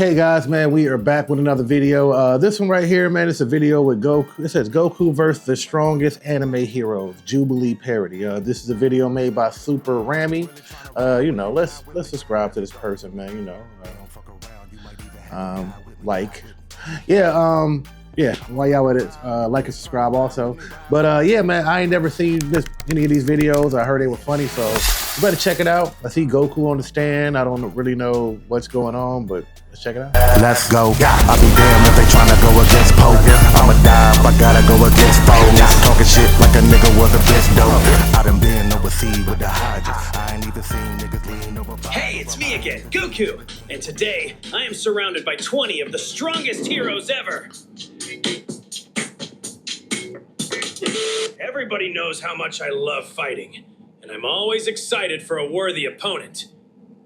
Okay, guys, man, we are back with another video. This one right here, man, it's a video with Goku. It says Goku versus the strongest anime heroes, Jubilee parody. This is a video made by Super Rami. Let's subscribe to this person, man. While y'all at it, like and subscribe also. But yeah, man, I ain't never seen any of these videos. I heard they were funny, so you better check it out. I see Goku on the stand. I don't really know what's going on, but let's check it out. Let's go. I'll be damned if they tryna go against poker. I'ma die if I gotta go against foes. Talking shit like a nigga was a bitch dope. I done been overseas with the Hodges. I ain't even seen niggas lean over. Hey, it's me again, Goku. And today, I am surrounded by 20 of the strongest heroes ever. Everybody knows how much I love fighting, and I'm always excited for a worthy opponent.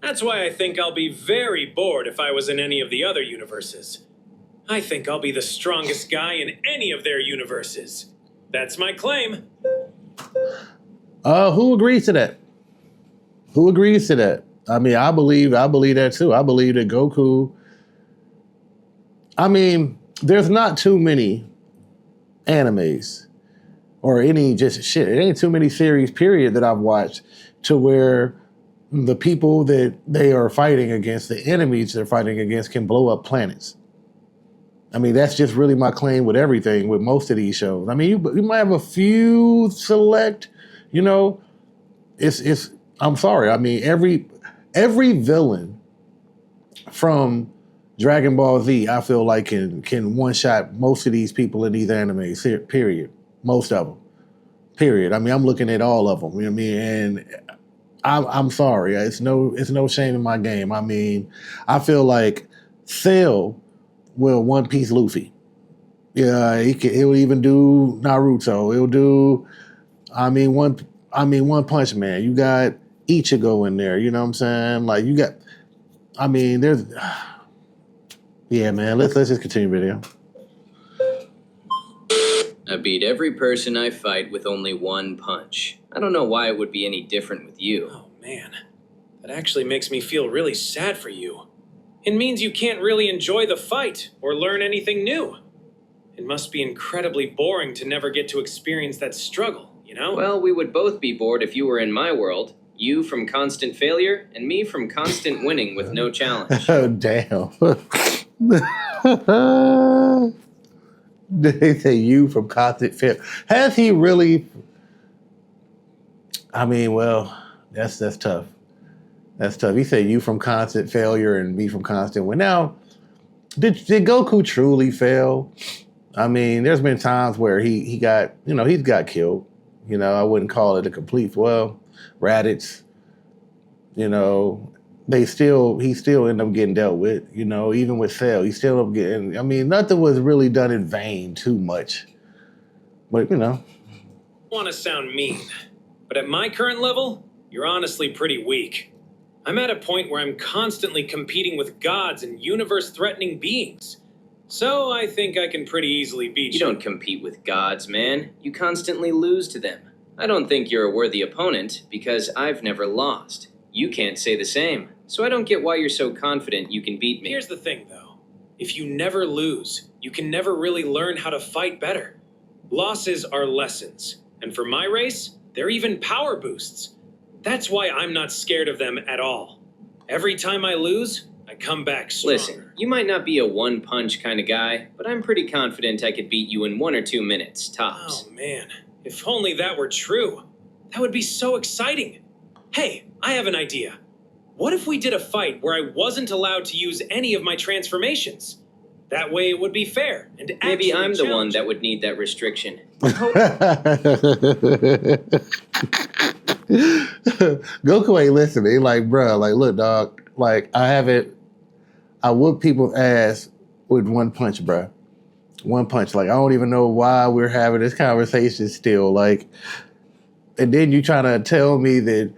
That's why I think I'll be very bored if I was in any of the other universes. I think I'll be the strongest guy in any of their universes. That's my claim. Who agrees to that? Who agrees to that? I mean, I believe that too. I believe that Goku. I mean, there's not too many animes or any just shit. It ain't too many series, period, that I've watched to where the people that they are fighting against, the enemies they're fighting against, can blow up planets. I mean, that's just really my claim with everything, with most of these shows. I mean, you might have a few select, I'm sorry. I mean, every villain from Dragon Ball Z, I feel like can one-shot most of these people in these animes, period. Most of them, period. I mean, I'm looking at all of them, you know what I mean? And I'm sorry, it's no shame in my game. I mean, I feel like Cell will One Piece Luffy. Yeah, he'll even do Naruto. He'll do, One Punch Man. You got Ichigo in there, you know what I'm saying? Like yeah, man, let's just continue video. I beat every person I fight with only one punch. I don't know why it would be any different with you. Oh man, that actually makes me feel really sad for you. It means you can't really enjoy the fight or learn anything new. It must be incredibly boring to never get to experience that struggle, you know? Well, we would both be bored if you were in my world. You from constant failure, and me from constant winning with no challenge. Oh, damn. They say you from constant failure. Has he really? I mean, well, that's tough. That's tough. He said you from constant failure and me from constant win. Now, did Goku truly fail? I mean, there's been times where he's got killed. I wouldn't call it a complete, Raditz, he still ended up getting dealt with, even with Cell, he still ended up getting, I mean, nothing was really done in vain too much, but I want to sound mean, but at my current level, you're honestly pretty weak. I'm at a point where I'm constantly competing with gods and universe-threatening beings. So I think I can pretty easily beat you. You don't compete with gods, man. You constantly lose to them. I don't think you're a worthy opponent because I've never lost. You can't say the same, so I don't get why you're so confident you can beat me. Here's the thing, though. If you never lose, you can never really learn how to fight better. Losses are lessons, and for my race, they're even power boosts. That's why I'm not scared of them at all. Every time I lose, I come back stronger. Listen, you might not be a one-punch kind of guy, but I'm pretty confident I could beat you in 1 or 2 minutes, tops. Oh, man. If only that were true. That would be so exciting. Hey, I have an idea. What if we did a fight where I wasn't allowed to use any of my transformations? That way it would be fair and maybe I'm the one that would need that restriction. Goku ain't listening. Like, bro, look, dog. I whoop people's ass with one punch, bro. One punch. I don't even know why we're having this conversation still. And then you trying to tell me that,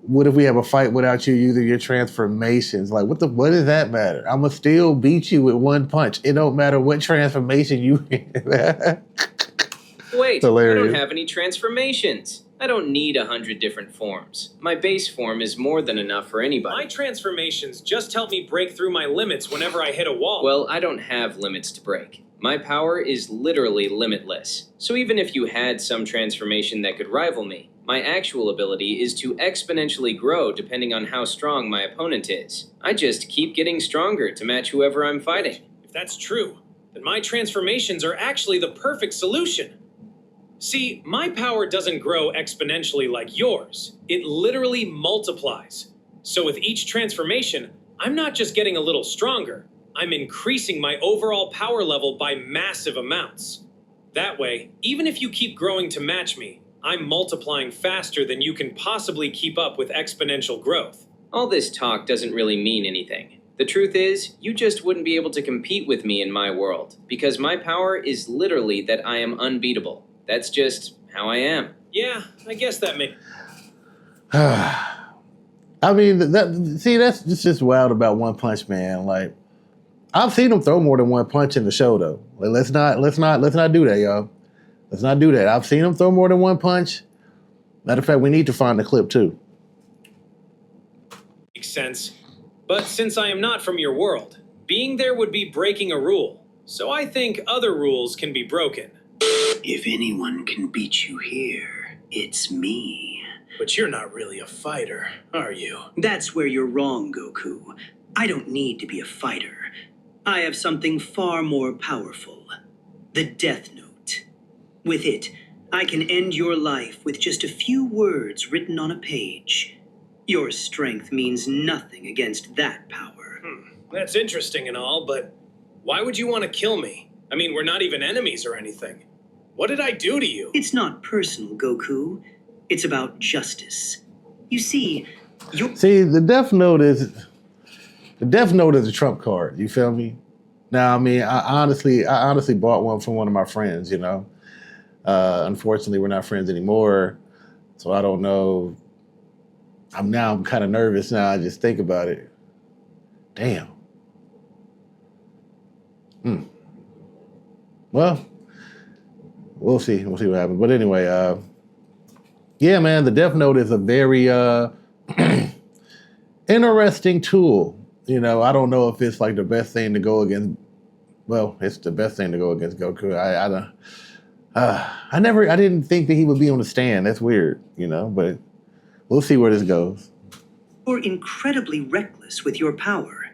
what if we have a fight without you using your transformations? What does that matter? I'm going to still beat you with one punch. It don't matter what transformation you Wait, I don't have any transformations. I don't need 100 different forms. My base form is more than enough for anybody. My transformations just help me break through my limits whenever I hit a wall. Well, I don't have limits to break. My power is literally limitless. So even if you had some transformation that could rival me, my actual ability is to exponentially grow depending on how strong my opponent is. I just keep getting stronger to match whoever I'm fighting. If that's true, then my transformations are actually the perfect solution. See, my power doesn't grow exponentially like yours. It literally multiplies. So with each transformation, I'm not just getting a little stronger. I'm increasing my overall power level by massive amounts. That way, even if you keep growing to match me, I'm multiplying faster than you can possibly keep up with exponential growth. All this talk doesn't really mean anything. The truth is, you just wouldn't be able to compete with me in my world, because my power is literally that I am unbeatable. That's just how I am. Yeah, I guess that makes... I mean, that's just wild about One Punch Man. Like, I've seen him throw more than one punch in the show, though. Like, let's not do that, y'all. Let's not do that. I've seen him throw more than one punch. Matter of fact, we need to find the clip too. Makes sense. But since I am not from your world, being there would be breaking a rule. So I think other rules can be broken. If anyone can beat you here, it's me. But you're not really a fighter, are you? That's where you're wrong, Goku. I don't need to be a fighter. I have something far more powerful. The Death Note. With it, I can end your life with just a few words written on a page. Your strength means nothing against that power. That's interesting and all, but why would you want to kill me? I mean, we're not even enemies or anything. What did I do to you? It's not personal, Goku. It's about justice. You see, the Death Note is a trump card. You feel me? Now, I mean, I honestly bought one from one of my friends. You know, unfortunately, we're not friends anymore, so I don't know. I'm kind of nervous now. I just think about it. Damn. Well, we'll see. We'll see what happens. But anyway, yeah, man, the Death Note is a very interesting tool. You know, I don't know if it's like the best thing to go against. Well, it's the best thing to go against Goku. I didn't think that he would be on the stand. That's weird, you know, but we'll see where this goes. You're incredibly reckless with your power.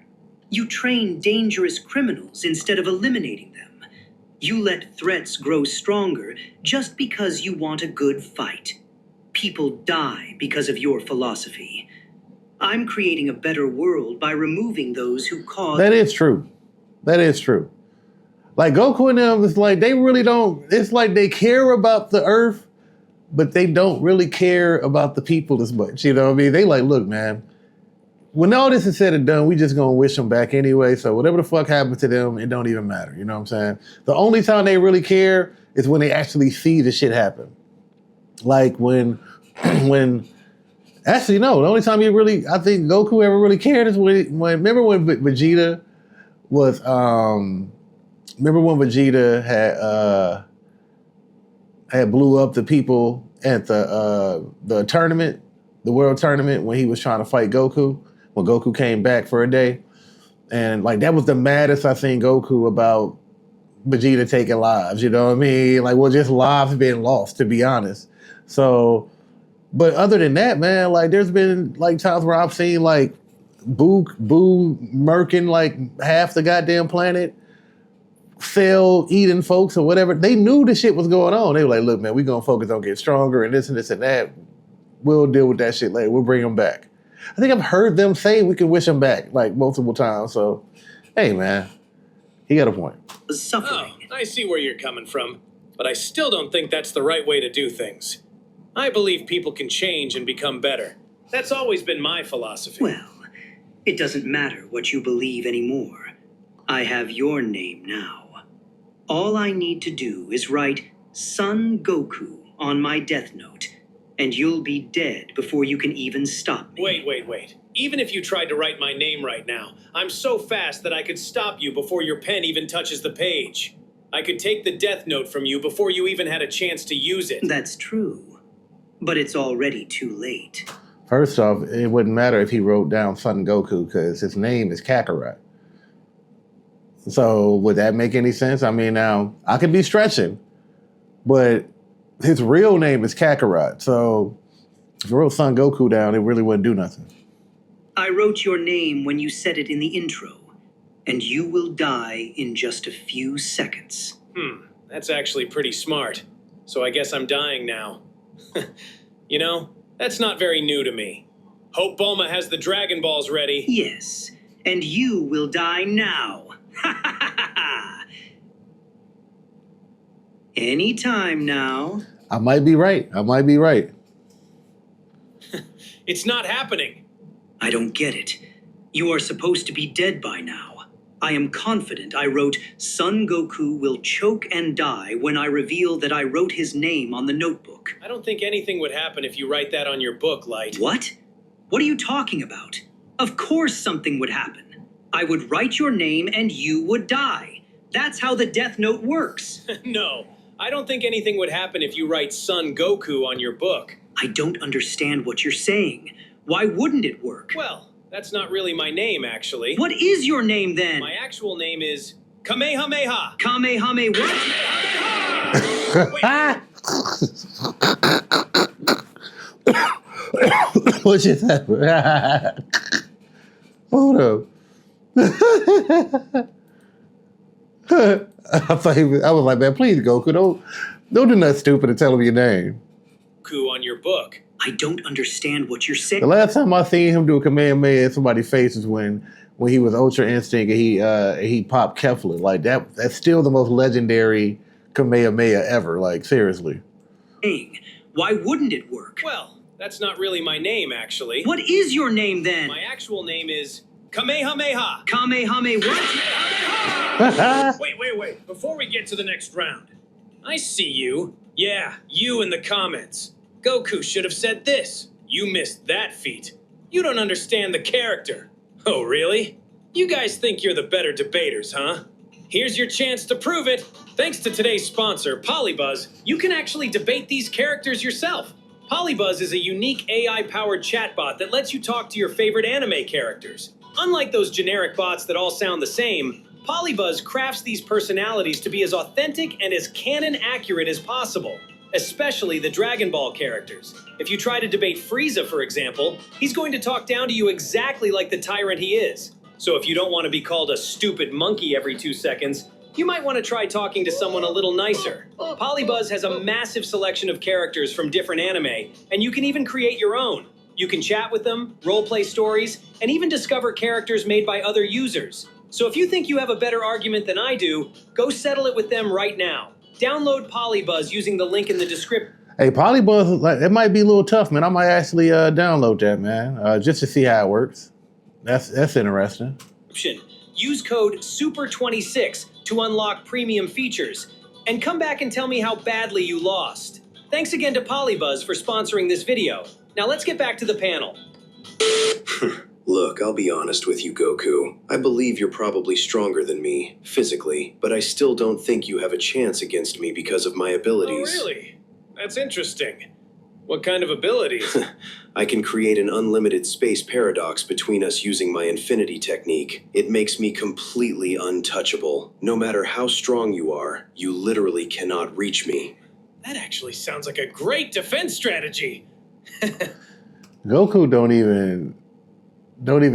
You train dangerous criminals instead of eliminating them. You let threats grow stronger just because you want a good fight. People die because of your philosophy. I'm creating a better world by removing those who cause... That is true. That is true. Like Goku and them, it's like they really don't... It's like they care about the Earth, but they don't really care about the people as much. You know what I mean? They like, look, man, when all this is said and done, we just gonna wish them back anyway. So whatever the fuck happens to them, it don't even matter. You know what I'm saying? The only time they really care is when they actually see the shit happen. Like when actually, no, the only time I think Goku ever really cared is when remember when Vegeta was, remember when Vegeta had blew up the people at the tournament, the world tournament, when he was trying to fight Goku, when Goku came back for a day. And like, that was the maddest I seen Goku about Vegeta taking lives, you know what I mean? Like, well, just lives being lost, to be honest. So, but other than that, man, like there's been like times where I've seen like Boo murking like half the goddamn planet, Cell eating folks or whatever. They knew the shit was going on. They were like, look, man, we gonna focus on getting stronger and this and that. We'll deal with that shit later. We'll bring them back. I think I've heard them say we can wish them back like multiple times. So, hey, man, he got a point. Suffering. Oh, I see where you're coming from, but I still don't think that's the right way to do things. I believe people can change and become better. That's always been my philosophy. Well, it doesn't matter what you believe anymore. I have your name now. All I need to do is write Son Goku on my Death Note, and you'll be dead before you can even stop me. Wait. Even if you tried to write my name right now, I'm so fast that I could stop you before your pen even touches the page. I could take the Death Note from you before you even had a chance to use it. That's true. but it's already too late. First off, it wouldn't matter if he wrote down Son Goku because his name is Kakarot. So would that make any sense? I mean, now, I could be stretching, but his real name is Kakarot. So if you wrote Son Goku down, it really wouldn't do nothing. I wrote your name when you said it in the intro, and you will die in just a few seconds. That's actually pretty smart. So I guess I'm dying now. You know, that's not very new to me. Hope Bulma has the Dragon Balls ready. Yes, and you will die now. Ha ha ha ha! Anytime now. I might be right. I might be right. It's not happening. I don't get it. You are supposed to be dead by now. I am confident I wrote Son Goku will choke and die when I reveal that I wrote his name on the notebook. I don't think anything would happen if you write that on your book, Light. What? What are you talking about? Of course something would happen. I would write your name and you would die. That's how the Death Note works. No, I don't think anything would happen if you write Son Goku on your book. I don't understand what you're saying. Why wouldn't it work? Well, that's not really my name, actually. What is your name then? My actual name is Kamehameha. Kamehame what? What just happened? Hold up. I was like, man, please, Goku, don't do nothing stupid and tell him your name. Goku on your book. I don't understand what you're saying. The last time I seen him do a Kamehameha in somebody's face is when he was Ultra Instinct and he popped Kefla. Like that's still the most legendary Kamehameha ever. Like seriously. Why wouldn't it work? Well, that's not really my name, actually. What is your name then? My actual name is Kamehameha. Kamehame what? Wait. Before we get to the next round, I see you. Yeah, you in the comments. Goku should have said this. You missed that feat. You don't understand the character. Oh, really? You guys think you're the better debaters, huh? Here's your chance to prove it. Thanks to today's sponsor, Polybuzz, you can actually debate these characters yourself. Polybuzz is a unique AI-powered chatbot that lets you talk to your favorite anime characters. Unlike those generic bots that all sound the same, Polybuzz crafts these personalities to be as authentic and as canon-accurate as possible. Especially the Dragon Ball characters. If you try to debate Frieza, for example, he's going to talk down to you exactly like the tyrant he is. So if you don't want to be called a stupid monkey every 2 seconds, you might want to try talking to someone a little nicer. Polybuzz has a massive selection of characters from different anime, and you can even create your own. You can chat with them, roleplay stories, and even discover characters made by other users. So if you think you have a better argument than I do, go settle it with them right now. Download Polybuzz using the link in the description. Hey, Polybuzz, like, it might be a little tough, man. I might actually download that, man, just to see how it works. That's interesting. Use code SUPER26 to unlock premium features. And come back and tell me how badly you lost. Thanks again to Polybuzz for sponsoring this video. Now let's get back to the panel. Look, I'll be honest with you, Goku. I believe you're probably stronger than me, physically, but I still don't think you have a chance against me because of my abilities. Oh, really? That's interesting. What kind of abilities? I can create an unlimited space paradox between us using my infinity technique. It makes me completely untouchable. No matter how strong you are, you literally cannot reach me. That actually sounds like a great defense strategy. Goku don't even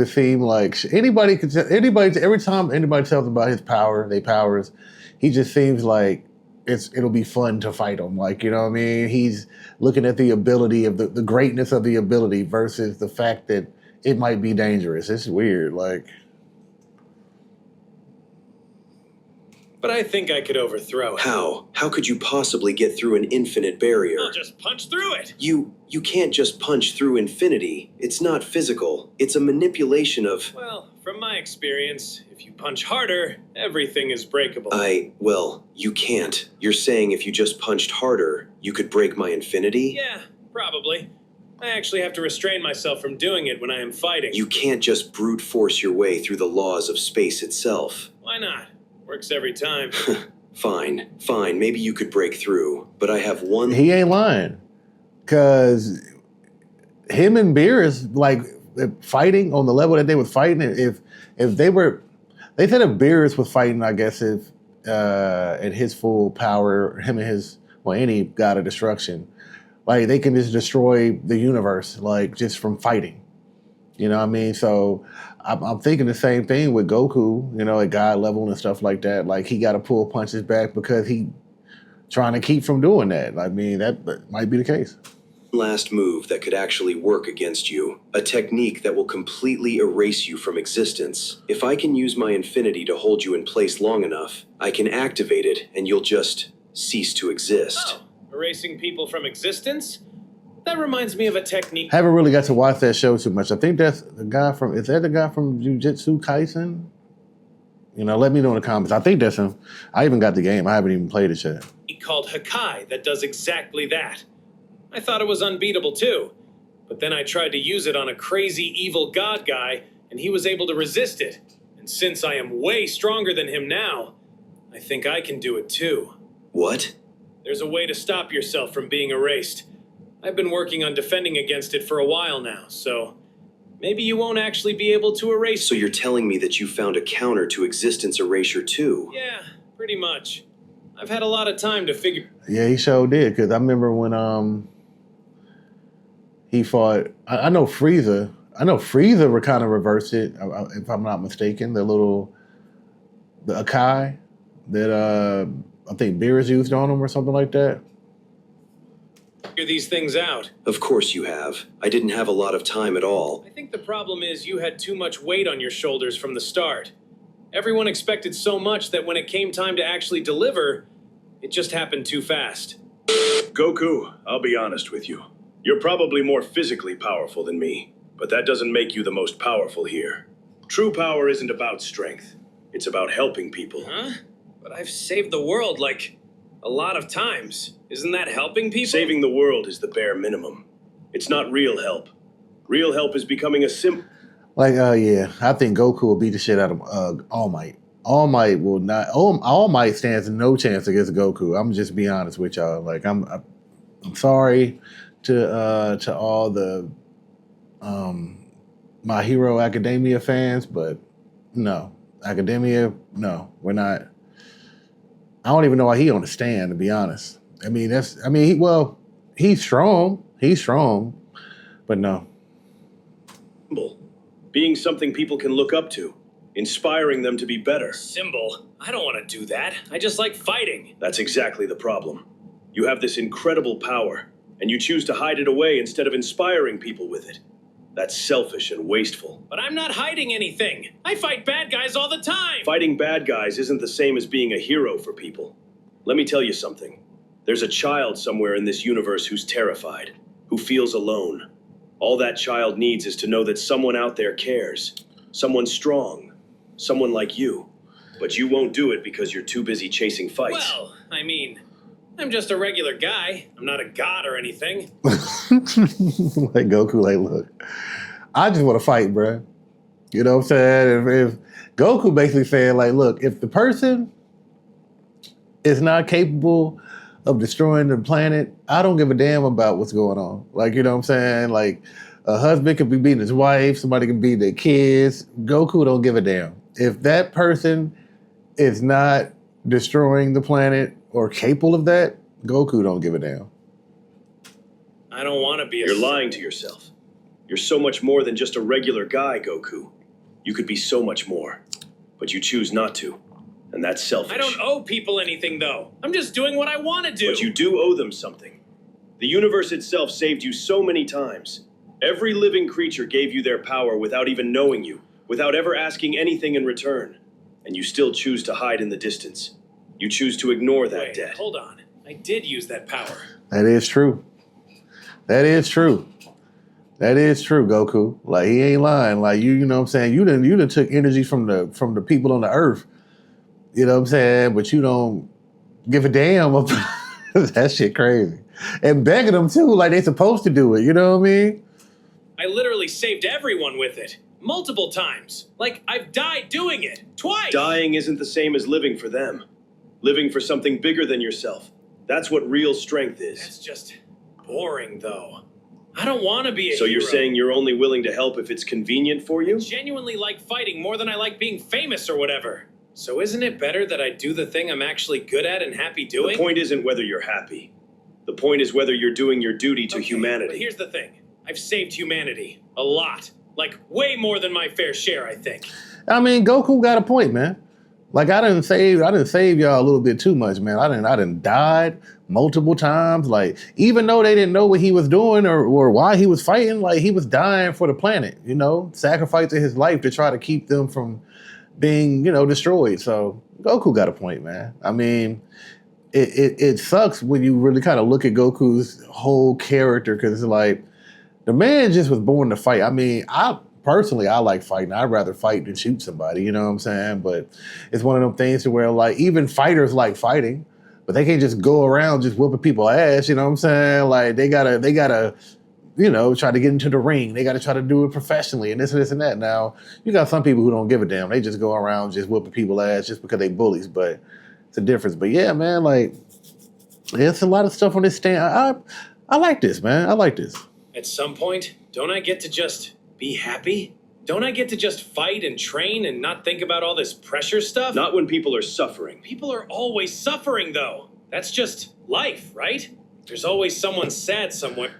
seem like anybody could. Anybody every time anybody tells about his powers, he just seems like it'll be fun to fight him. Like, you know what I mean? He's looking at the ability of the greatness of the ability versus the fact that it might be dangerous. It's weird. Like, But I think I could overthrow it. How? How could you possibly get through an infinite barrier? I'll just punch through it. You can't just punch through infinity. It's not physical. It's a manipulation of... Well, from my experience, if you punch harder, everything is breakable. Well, you can't. You're saying if you just punched harder, you could break my infinity? Yeah, probably. I actually have to restrain myself from doing it when I am fighting. You can't just brute force your way through the laws of space itself. Why not? Works every time. Fine. Maybe you could break through, but I have one... he ain't lying. Because him and Beerus, like, fighting on the level that they was fighting, if they were, they said if Beerus was fighting, I guess, if at his full power, him and his, well, any god of destruction, like, they can just destroy the universe, like, just from fighting. You know what I mean? So I'm thinking the same thing with Goku, you know, at God level and stuff like that. Like, he got to pull punches back because he trying to keep from doing that. I mean, that might be the case. Last move that could actually work against you. A technique that will completely erase you from existence. If I can use my infinity to hold you in place long enough, I can activate it and you'll just cease to exist. Oh, erasing people from existence? That reminds me of a technique. Haven't really got to watch that show too much. I think that's the guy from, is that the guy from Jujutsu Kaisen? You know, let me know in the comments. I think that's him. I even got the game. I haven't even played it yet. Called Hakai that does exactly that. I thought it was unbeatable too, but then I tried to use it on a crazy evil god guy and he was able to resist it. And since I am way stronger than him now, I think I can do it too. What? There's a way to stop yourself from being erased. I've been working on defending against it for a while now, so maybe you won't actually be able to erase. So you're telling me that you found a counter to existence erasure too? Yeah, pretty much. I've had a lot of time to figure. Yeah, he sure did. Because I remember when he fought. I know Frieza. I know Frieza were kind of reversed it, if I'm not mistaken. The Akai that I think Beerus used on him or something like that. Figure these things out. Of course you have. I didn't have a lot of time at all. I think the problem is you had too much weight on your shoulders from the start. Everyone expected so much that when it came time to actually deliver, it just happened too fast. Goku, I'll be honest with you. You're probably more physically powerful than me, but that doesn't make you the most powerful here. True power isn't about strength. It's about helping people. Huh? But I've saved the world, like, a lot of times. Isn't that helping people? Saving the world is the bare minimum. It's not real help. Real help is becoming a Like, yeah, I think Goku will beat the shit out of All Might. All Might will not. All Might stands no chance against Goku. I'm just be honest with y'all. Like, I'm sorry to all the My Hero Academia fans, but no, Academia, no, we're not. I don't even know why he on the stand, to be honest. I mean, he's strong. He's strong, but no. being something people can look up to, inspiring them to be better. Symbol? I don't want to do that. I just like fighting. That's exactly the problem. You have this incredible power, and you choose to hide it away instead of inspiring people with it. That's selfish and wasteful. But I'm not hiding anything. I fight bad guys all the time. Fighting bad guys isn't the same as being a hero for people. Let me tell you something. There's a child somewhere in this universe who's terrified, who feels alone. All that child needs is to know that someone out there cares. Someone strong. Someone like you. But you won't do it because you're too busy chasing fights. Well, I mean, I'm just a regular guy. I'm not a god or anything. Like Goku, like, look, I just want to fight, bro. You know what I'm saying? If Goku basically saying, like, look, if the person is not capable of destroying the planet, I don't give a damn about what's going on. Like, you know what I'm saying? Like, a husband could be beating his wife, somebody can beat their kids. Goku don't give a damn. If that person is not destroying the planet or capable of that, Goku don't give a damn. I don't want to be a... You're lying to yourself. You're so much more than just a regular guy, Goku. You could be so much more. But you choose not to. And that's selfish. I don't owe people anything, though. I'm just doing what I want to do. But you do owe them something. The universe itself saved you so many times. Every living creature gave you their power without even knowing you, without ever asking anything in return. And you still choose to hide in the distance. You choose to ignore that debt. Hold on. I did use that power. That is true. That is true. That is true, Goku. Like, he ain't lying. Like, you know what I'm saying? You done took energy from the people on the earth. You know what I'm saying? But you don't give a damn about that shit crazy. And begging them too, like they supposed to do it. You know what I mean? I literally saved everyone with it. Multiple times. Like, I've died doing it. Twice. Dying isn't the same as living for them. Living for something bigger than yourself. That's what real strength is. That's just... boring, though. I don't want to be a So you're hero. saying you're only willing to help if it's convenient for you? I genuinely like fighting more than I like being famous or whatever. So isn't it better that I do the thing I'm actually good at and happy doing? The point isn't whether you're happy. The point is whether you're doing your duty to Okay, humanity. But here's the thing. I've saved humanity. A lot. Like, way more than my fair share, I think. I mean, Goku got a point, man. Like I didn't save y'all a little bit too much, man. I didn't died multiple times. Like, even though they didn't know what he was doing or why he was fighting, like he was dying for the planet, you know, sacrificing his life to try to keep them from being, you know, destroyed. So Goku got a point, man. I mean, it sucks when you really kind of look at Goku's whole character, because it's like the man just was born to fight. I mean, Personally, I like fighting. I'd rather fight than shoot somebody, you know what I'm saying? But it's one of them things to where, like, even fighters like fighting, but they can't just go around just whooping people's ass, you know what I'm saying? Like, they gotta, you know, try to get into the ring. They gotta try to do it professionally and this and that. Now, you got some people who don't give a damn. They just go around just whooping people's ass just because they bullies, but it's a difference. But yeah, man, like, there's a lot of stuff on this stand. I like this, man. I like this. At some point, don't I get to just be happy? Don't I get to just fight and train and not think about all this pressure stuff? Not when people are suffering. People are always suffering, though. That's just life, right? There's always someone sad somewhere.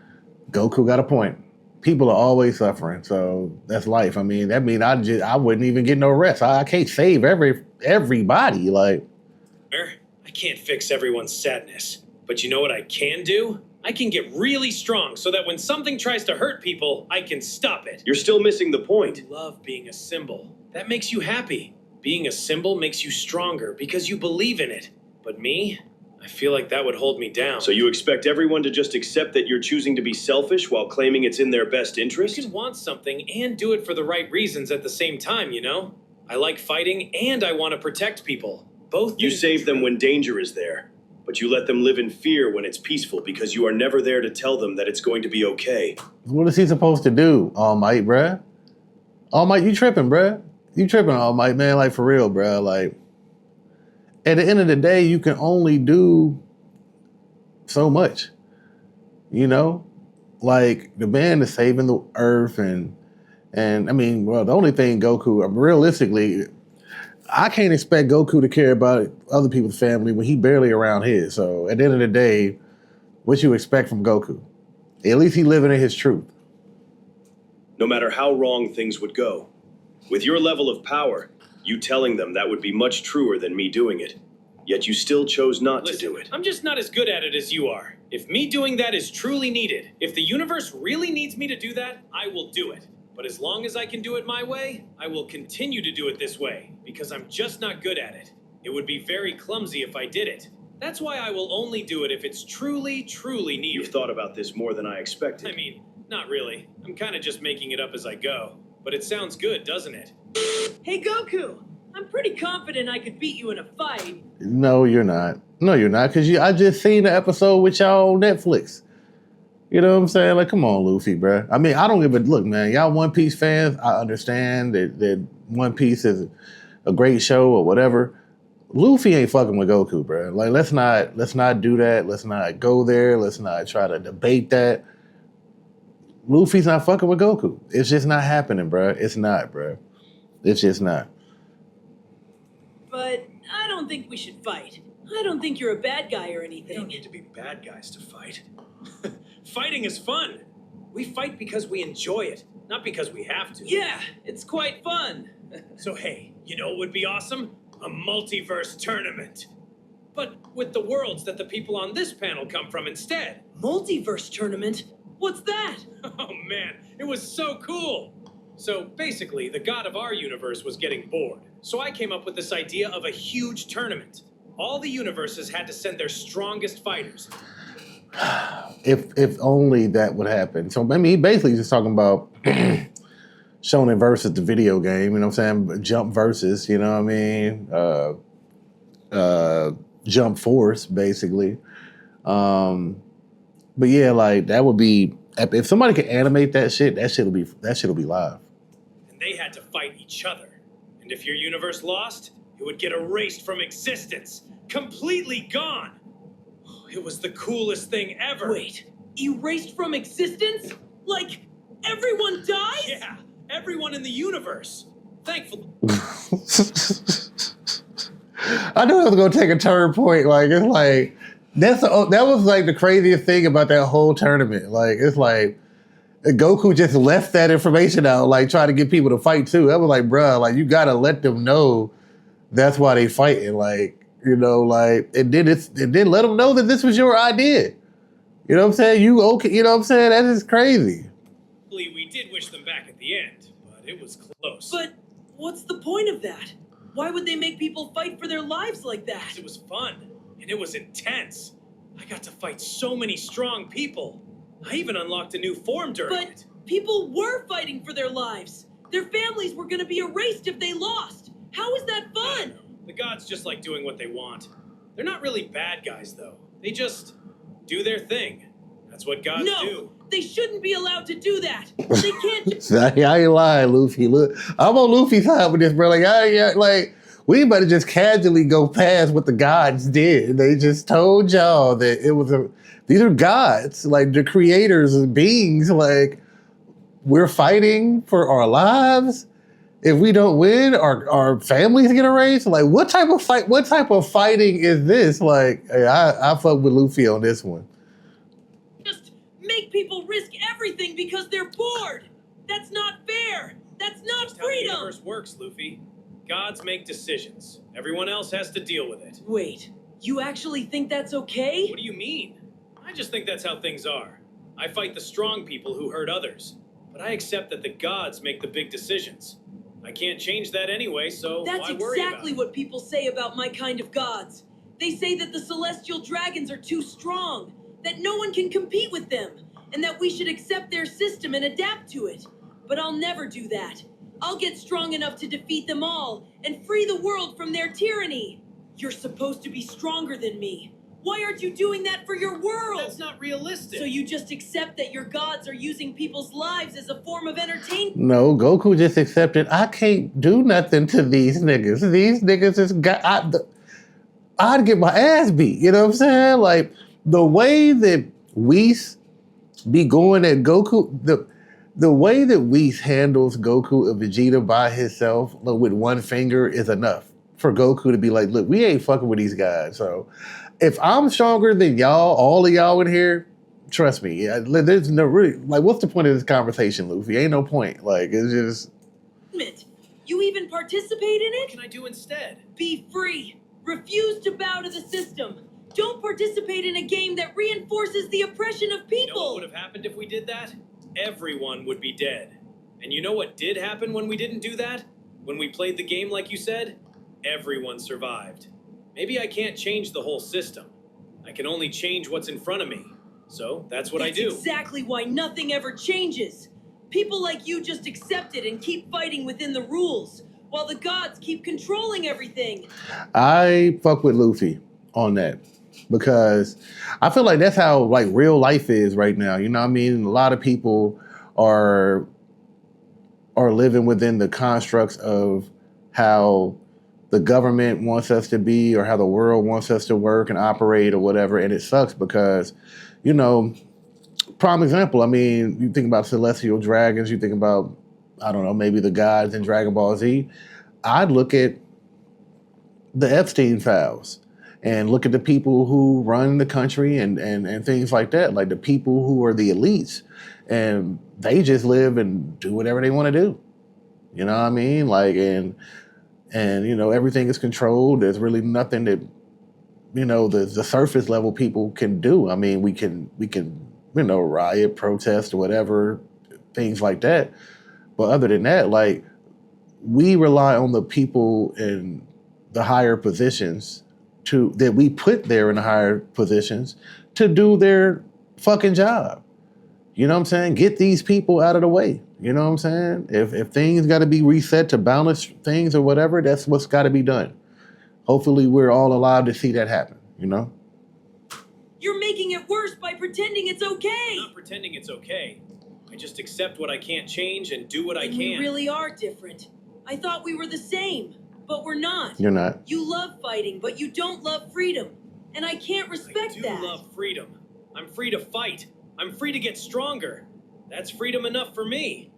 Goku got a point. People are always suffering, so that's life. I mean, that means I wouldn't even get no rest. I can't save everybody. Like, I can't fix everyone's sadness. But you know what I can do? I can get really strong so that when something tries to hurt people, I can stop it. You're still missing the point. I love being a symbol. That makes you happy. Being a symbol makes you stronger because you believe in it. But me, I feel like that would hold me down. So you expect everyone to just accept that you're choosing to be selfish while claiming it's in their best interest? You can want something and do it for the right reasons at the same time, you know? I like fighting and I want to protect people. Both. You save them when danger is there, but you let them live in fear when it's peaceful because you are never there to tell them that it's going to be okay. What is he supposed to do, All Might, bruh? All Might, you tripping, bruh. You tripping, All Might, man, like for real, bruh. Like, at the end of the day, you can only do so much, you know? Like, the man is saving the earth and I mean, well, the only thing Goku, realistically, I can't expect Goku to care about other people's family when he barely around his. So at the end of the day, what you expect from Goku? At least he living in his truth. No matter how wrong things would go. With your level of power, you telling them that would be much truer than me doing it. Yet you still chose not to do it. I'm just not as good at it as you are. If me doing that is truly needed, if the universe really needs me to do that, I will do it. But as long as I can do it my way, I will continue to do it this way, because I'm just not good at it. It would be very clumsy if I did it. That's why I will only do it if it's truly, truly needed. You've thought about this more than I expected. I mean, not really. I'm kind of just making it up as I go. But it sounds good, doesn't it? Hey, Goku! I'm pretty confident I could beat you in a fight. No, you're not. No, you're not. Because I just seen the episode with y'all on Netflix. You know what I'm saying? Like, come on, Luffy, bro. I mean, I don't even look, man. Y'all One Piece fans, I understand that One Piece is a great show or whatever. Luffy ain't fucking with Goku, bro. Like, let's not do that. Let's not go there. Let's not try to debate that. Luffy's not fucking with Goku. It's just not happening, bro. It's not, bro. It's just not. But I don't think we should fight. I don't think you're a bad guy or We anything. don't need to be bad guys to fight. Fighting is fun. We fight because we enjoy it, not because we have to. Yeah, it's quite fun. So hey, you know what would be awesome? A multiverse tournament. But with the worlds that the people on this panel come from instead. Multiverse tournament? What's that? Oh man, it was so cool. So basically, the god of our universe was getting bored. So I came up with this idea of a huge tournament. All the universes had to send their strongest fighters. If only that would happen. So, I mean, he basically just talking about Shonen versus the video game, you know what I'm saying? Jump versus, you know what I mean? Jump Force, basically. But yeah, like, that would be, if somebody could animate that shit'll be live. And they had to fight each other. And if your universe lost, it would get erased from existence. Completely gone. It was the coolest thing ever. Wait, Erased from existence? Like, everyone dies? Yeah, everyone in the universe. Thankfully. I knew it was gonna take a turn point. Like it's like that was like the craziest thing about that whole tournament. Like it's like Goku just left that information out, like trying to get people to fight too. I was like, bruh, like you gotta let them know that's why they fighting. Like like it didn't let them know that this was your idea. You know what I'm saying? You okay? You know what I'm saying? That is crazy. We did wish them back at the end, but it was close. But what's the point of that? Why would they make people fight for their lives like that? It was fun, and it was intense. I got to fight so many strong people. I even unlocked a new form during it. But people were fighting for their lives. Their families were going to be erased if they lost. How is that fun? The gods just like doing what they want. They're not really bad guys, though. They just do their thing. That's what gods do. They shouldn't be allowed to do that. They can't. I ain't lying, Luffy. Look, I'm on Luffy's side with this, bro. Like, we better just casually go past what the gods did. They just told y'all that it was these are gods, like the creators of beings. Like, we're fighting for our lives. If we don't win, our families get erased. Like, what type of fight? What type of fighting is this? Like, hey, I fuck with Luffy on this one. Just make people risk everything because they're bored. That's not fair. That's not That's how the freedom. universe works, Luffy. Gods make decisions. Everyone else has to deal with it. Wait, you actually think that's okay? What do you mean? I just think that's how things are. I fight the strong people who hurt others, but I accept that the gods make the big decisions. I can't change that anyway, so That's why worry about exactly it? what people say about my kind of gods. They say that the celestial dragons are too strong, that no one can compete with them, and that we should accept their system and adapt to it. But I'll never do that. I'll get strong enough to defeat them all and free the world from their tyranny. You're supposed to be stronger than me. Why aren't you doing that for your world? That's not realistic. So you just accept that your gods are using people's lives as a form of entertainment? No, Goku just accepted, I can't do nothing to these niggas. These niggas is I'd get my ass beat. You know what I'm saying? Like, the way that Whis be going at Goku, the way that Whis handles Goku and Vegeta by himself, like, with one finger is enough for Goku to be like, look, we ain't fucking with these guys. So if I'm stronger than y'all, all of y'all in here, trust me, there's no really, like, what's the point of this conversation, Luffy? Ain't no point. Like, it's just... You even participate in What it? can I do instead? Be free. Refuse to bow to the system. Don't participate in a game that reinforces the oppression of You know what people. would have happened if we did that? Everyone would be dead. And you know what did happen when we didn't do that? When we played the game like you said? Everyone survived. Maybe I can't change the whole system. I can only change what's in front of me. So that's what I do. That's exactly why nothing ever changes. People like you just accept it and keep fighting within the rules, while the gods keep controlling everything. I fuck with Luffy on that because I feel like that's how, like, real life is right now. You know what I mean? A lot of people are living within the constructs of how the government wants us to be or how the world wants us to work and operate or whatever. And it sucks because, prime example, I mean, you think about celestial dragons, you think about, I don't know, maybe the gods in Dragon Ball Z. I'd look at the Epstein files and look at the people who run the country and things like that, like the people who are the elites, and they just live and do whatever they want to do. You know what I mean? Like, and everything is controlled. There's really nothing that, the surface level people can do. I mean, we can riot, protest, whatever, things like that. But other than that, like, we rely on the people in the higher positions that we put there in the higher positions to do their fucking job. You know what I'm saying? Get these people out of the way. You know what I'm saying? If things got to be reset to balance things or whatever, that's what's got to be done. Hopefully we're all allowed to see that happen, You're making it worse by pretending it's okay. I'm not pretending it's okay. I just accept what I can't change and do what I And can. we really are different. I thought we were the same, but we're not. You're not. You love fighting, but you don't love freedom. And I can't respect I do that. love freedom. I'm free to fight. I'm free to get stronger. That's freedom enough for me.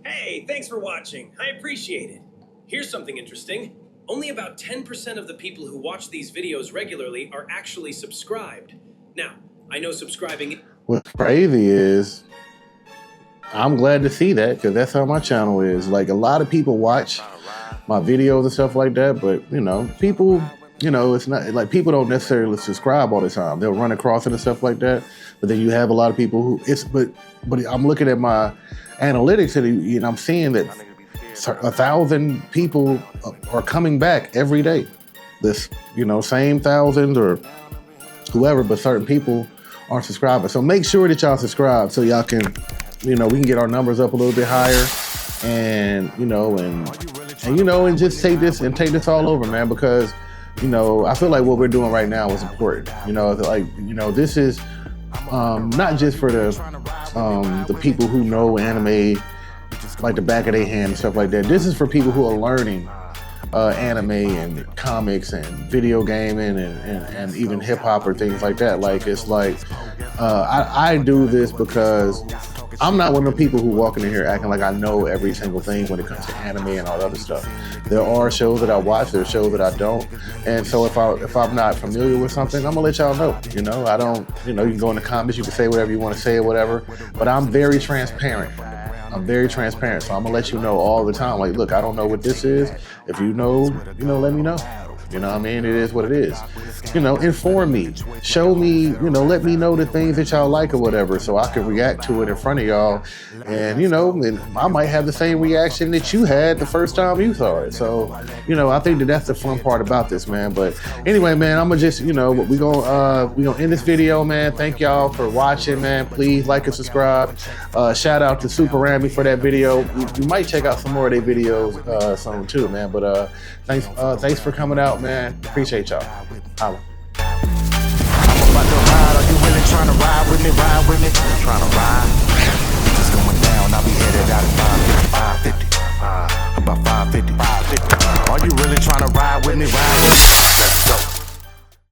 Hey, thanks for watching. I appreciate it. Here's something interesting. Only about 10% of the people who watch these videos regularly are actually subscribed. Now, I know subscribing... What's crazy is, I'm glad to see that, because that's how my channel is. Like, a lot of people watch my videos and stuff like that, but, you know, people, you know, it's not, like, people don't necessarily subscribe all the time. They'll run across it and stuff like that, but then you have a lot of people who, but I'm looking at my analytics and I'm seeing that 1,000 people are coming back every day. This, you know, same 1,000 or whoever, but certain people aren't subscribing. So make sure that y'all subscribe so y'all can, you know, we can get our numbers up a little bit higher, and you know, and just take this all over, man, because, you know, I feel like what we're doing right now is important. You know, like, you know, this is not just for the people who know anime like the back of their hand and stuff like that. This is for people who are learning anime and comics and video gaming and even hip hop or things like that. Like, it's like, I do this because I'm not one of the people who walk in here acting like I know every single thing when it comes to anime and all that other stuff. There are shows that I watch, there are shows that I don't. And so if I'm not familiar with something, I'm gonna let y'all know. You know, I don't, you know, you can go in the comments, you can say whatever you want to say or whatever, but I'm very transparent. I'm very transparent, so I'm gonna let you know all the time. Like, look, I don't know what this is. If you know, let me know. You know what I mean? It is what it is. You know, inform me, show me, you know, let me know the things that y'all like or whatever, so I can react to it in front of y'all. And, you know, and I might have the same reaction that you had the first time you saw it. So, you know, I think that that's the fun part about this, man. But anyway, man, I'm gonna just, you know, we gonna end this video, man. Thank y'all for watching, man. Please like and subscribe. Shout out to Super Rami for that video. You might check out some more of their videos soon too, man. But thanks for coming out, man. Appreciate y'all. Holla. I'm about to ride. Are you really trying to ride with me? Ride with me? Trying to ride. It's going down. I'll be headed out at 550. About 550. Are you really trying to ride with me? Ride with me?